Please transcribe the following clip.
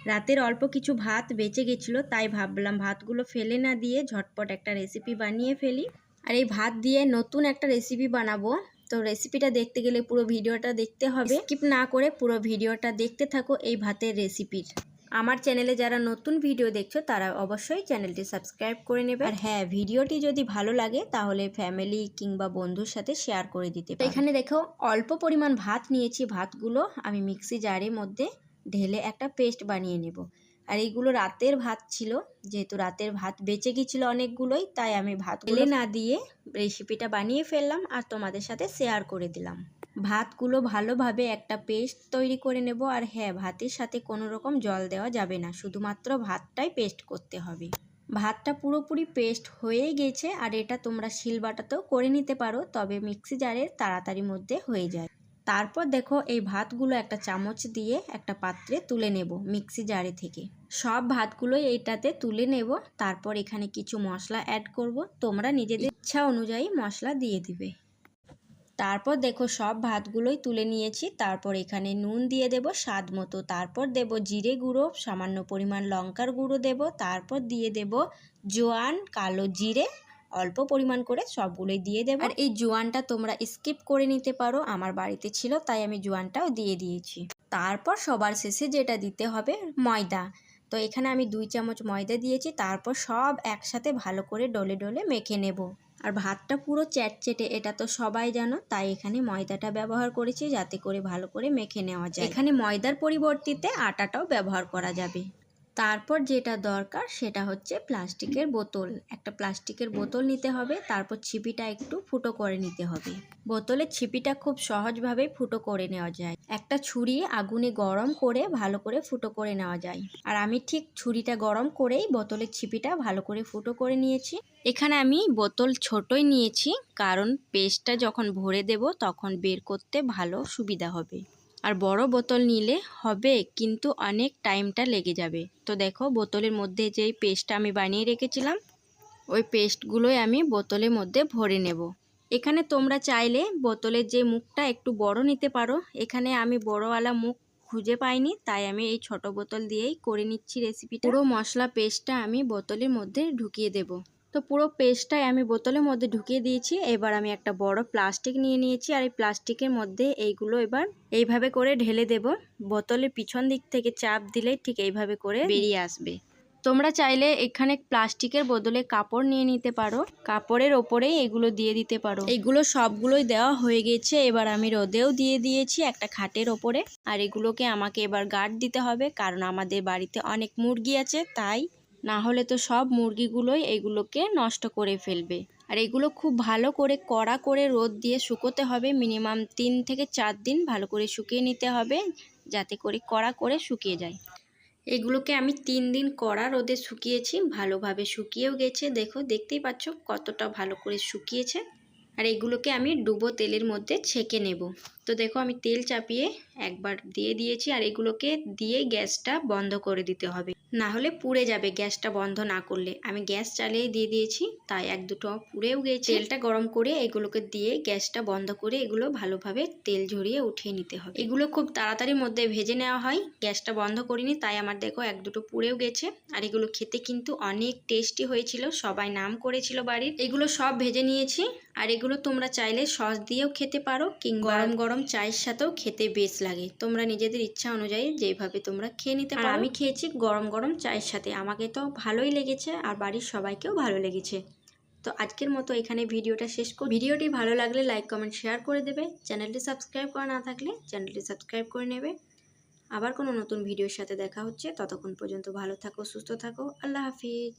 রাতের অল্প কিছু ভাত বেঁচে গেছিলো, তাই ভাবলাম ভাতগুলো ফেলে না দিয়ে ঝটপট একটা রেসিপি বানিয়ে ফেলি। আর এই ভাত দিয়ে নতুন একটা রেসিপি বানাবো। তো রেসিপিটা দেখতে গেলে পুরো ভিডিওটা দেখতে হবে, স্কিপ না করে পুরো ভিডিওটা দেখতে থাকো এই ভাতের রেসিপির। আমার চ্যানেলে যারা নতুন ভিডিও দেখছো তারা অবশ্যই চ্যানেলটি সাবস্ক্রাইব করে নেবে। আর হ্যাঁ, ভিডিওটি যদি ভালো লাগে তাহলে ফ্যামিলি কিংবা বন্ধুর সাথে শেয়ার করে দিতে পারো। এখানে দেখো অল্প পরিমাণ ভাত নিয়েছি, ভাতগুলো আমি মিক্সি জারের মধ্যে ঢেলে একটা পেস্ট বানিয়ে নেব। আর এইগুলো রাতের ভাত ছিল, যেহেতু রাতের ভাত বেঁচে গিয়েছিলো অনেকগুলোই, তাই আমি ভাত ঢেলে না দিয়ে রেসিপিটা বানিয়ে ফেললাম আর তোমাদের সাথে শেয়ার করে দিলাম। ভাতগুলো ভালোভাবে একটা পেস্ট তৈরি করে নেব। আর হ্যাঁ, ভাতের সাথে কোনো রকম জল দেওয়া যাবে না, শুধুমাত্র ভাতটাই পেস্ট করতে হবে। ভাতটা পুরোপুরি পেস্ট হয়েই গেছে। আর এটা তোমরা শিলবাটাতেও করে নিতে পারো, তবে মিক্সি জারের তাড়াতাড়ির মধ্যে হয়ে যায়। তারপর দেখো এই ভাতগুলো একটা চামচ দিয়ে একটা পাত্রে তুলে নেব মিক্সি জারে থেকে। সব ভাতগুলোই এইটাতে তুলে নেব। তারপর এখানে কিছু মশলা অ্যাড করব, তোমরা নিজেদের ইচ্ছা অনুযায়ী মশলা দিয়ে দিবে। তারপর দেখো সব ভাতগুলোই তুলে নিয়েছি। তারপর এখানে নুন দিয়ে দেব স্বাদ মতো, তারপর দেব জিরে গুঁড়ো, সামান্য পরিমাণ লঙ্কার গুঁড়ো দেব, তারপর দিয়ে দেব জোয়ান, কালো জিরে অল্প পরিমাণ করে সবগুলোই দিয়ে দেব। আর এই জোয়ানটা তোমরা স্কিপ করে নিতে পারো, আমার বাড়িতে ছিল তাই আমি জোয়ানটাও দিয়ে দিয়েছি। তারপর সবার শেষে যেটা দিতে হবে ময়দা। তো এখানে আমি 2 চামচ ময়দা দিয়েছি। তারপর সব একসাথে ভালো করে ডলে ডলে মেখে নেব। আর ভাতটা পুরো চ্যাটচেটে, এটা তো সবাই জানো, তাই এখানে ময়দাটা ব্যবহার করেছি যাতে করে ভালো করে মেখে নেওয়া যায়। এখানে ময়দার পরিবর্তে আটাটাও ব্যবহার করা যাবে। তারপর যেটা দরকার সেটা হচ্ছে প্লাস্টিকের বোতল। একটা প্লাস্টিকের বোতল নিতে হবে, তারপর ছিপিটা একটু ফুটো করে নিতে হবে। বোতলের ছিপিটা খুব সহজভাবে ফুটো করে নেওয়া যায়। একটা ছুরি আগুনে গরম করে ভালো করে ফুটো করে নেওয়া যায়। আর আমি ঠিক ছুরিটা গরম করেই বোতলের ছিপিটা ভালো করে ফুটো করে নিয়েছি। এখানে আমি বোতল ছোটই নিয়েছি, কারণ পেস্টটা যখন ভরে দেব তখন বের করতে ভালো সুবিধা হবে। আর বড় বোতল নিলে হবে কিন্তু অনেক টাইমটা লেগে যাবে। তো দেখো বোতলের মধ্যে যেই পেস্টটা আমি বানিয়ে রেখেছিলাম ওই পেস্টগুলোই আমি বোতলের মধ্যে ভরে নেব। এখানে তোমরা চাইলে বোতলের যে মুখটা একটু বড় নিতে পারো। এখানে আমি বড়ওয়ালা মুখ খুঁজে পাইনি, তাই আমি এই ছোট বোতল দিয়েই করে নিচ্ছি রেসিপিটা। পুরো মশলা পেস্টটা আমি বোতলের মধ্যে ঢুকিয়ে দেব। তো পুরো পেস্টটাই আমি বোতলের মধ্যে ঢুকিয়ে দিয়েছি। এবার আমি একটা বড় প্লাস্টিক নিয়ে নিয়েছি, আর এই প্লাস্টিকের মধ্যে এইগুলো এবার এইভাবে করে ঢেলে দেব। বোতলের পিছন দিক থেকে চাপ দিলেই ঠিক এইভাবে করে বেরিয়ে আসবে। তোমরা চাইলে এখানে প্লাস্টিকের বদলে কাপড় নিয়ে নিতে পারো, কাপড়ের ওপরেই এগুলো দিয়ে দিতে পারো। এগুলো সবগুলোই দেওয়া হয়ে গেছে। এবার আমি রোদেও দিয়ে দিয়েছি একটা খাটের ওপরে। আর এগুলোকে আমাকে এবার গার্ড দিতে হবে, কারণ আমাদের বাড়িতে অনেক মুরগি আছে, তাই না হলে তো সব মুরগিগুলোই এগুলোকে নষ্ট করে ফেলবে। আর এগুলো খুব ভালো করে কড়া করে রোদ দিয়ে শুকোতে হবে। মিনিমাম 3 থেকে 4 দিন ভালো করে শুকিয়ে নিতে হবে, যাতে করে কড়া করে শুকিয়ে যায়। এগুলোকে আমি 3 দিন কড়া রোদে শুকিয়েছি, ভালোভাবে শুকিয়েও গেছে। দেখো, দেখতেই পাচ্ছ কতটা ভালো করে শুকিয়েছে। আর এগুলোকে আমি ডুবো তেলের মধ্যে ছেঁকে নেব। তো দেখো আমি তেল চাপিয়ে একবার দিয়ে দিয়েছি। আর এগুলোকে দিয়ে গ্যাসটা বন্ধ করে দিতে হবে, না হলে পুড়ে যাবে গ্যাসটা বন্ধ না করলে। আমি গ্যাস চালিয়ে দিয়ে দিয়েছি, তাই 1-2টো পুড়েও গেছে। তেলটা গরম করে এগুলোকে দিয়ে গ্যাসটা বন্ধ করে এগুলো ভালোভাবে তেল ঝরিয়ে উঠিয়ে নিতে হবে। এগুলো খুব তাড়াতাড়ির মধ্যে ভেজে নেওয়া হয়, গ্যাসটা বন্ধ করিনি, তাই আমার দেখো 1-2টো পুড়েও গেছে। আর এগুলো খেতে কিন্তু অনেক টেস্টি হয়েছিল, সবাই নাম করেছিল বাড়ির। এগুলো সব ভেজে নিয়েছি। আর এগুলো তোমরা চাইলে সস দিয়েও খেতে পারো, কিংবা গরম গরম চায়ের সাথেও খেতে বেশ লাগে। তোমরা নিজেদের ইচ্ছা অনুযায়ী যেভাবে তোমরা খেয়ে নিতে পারো। আমি খেয়েছি গরম গরম চায়ের সাথে, আমাকে তো ভালোই লেগেছে আর বাড়ির সবাইকেও ভালো লেগেছে। তো আজকের মতো এখানে ভিডিওটা শেষ করি। ভিডিওটি ভালো লাগলে লাইক কমেন্ট শেয়ার করে দেবে। চ্যানেলটি সাবস্ক্রাইব করা না থাকলে চ্যানেলটি সাবস্ক্রাইব করে নেবে। আবার কোনো নতুন ভিডিওর সাথে দেখা হচ্ছে, ততক্ষণ পর্যন্ত ভালো থাকো, সুস্থ থাকো। আল্লাহ হাফিজ।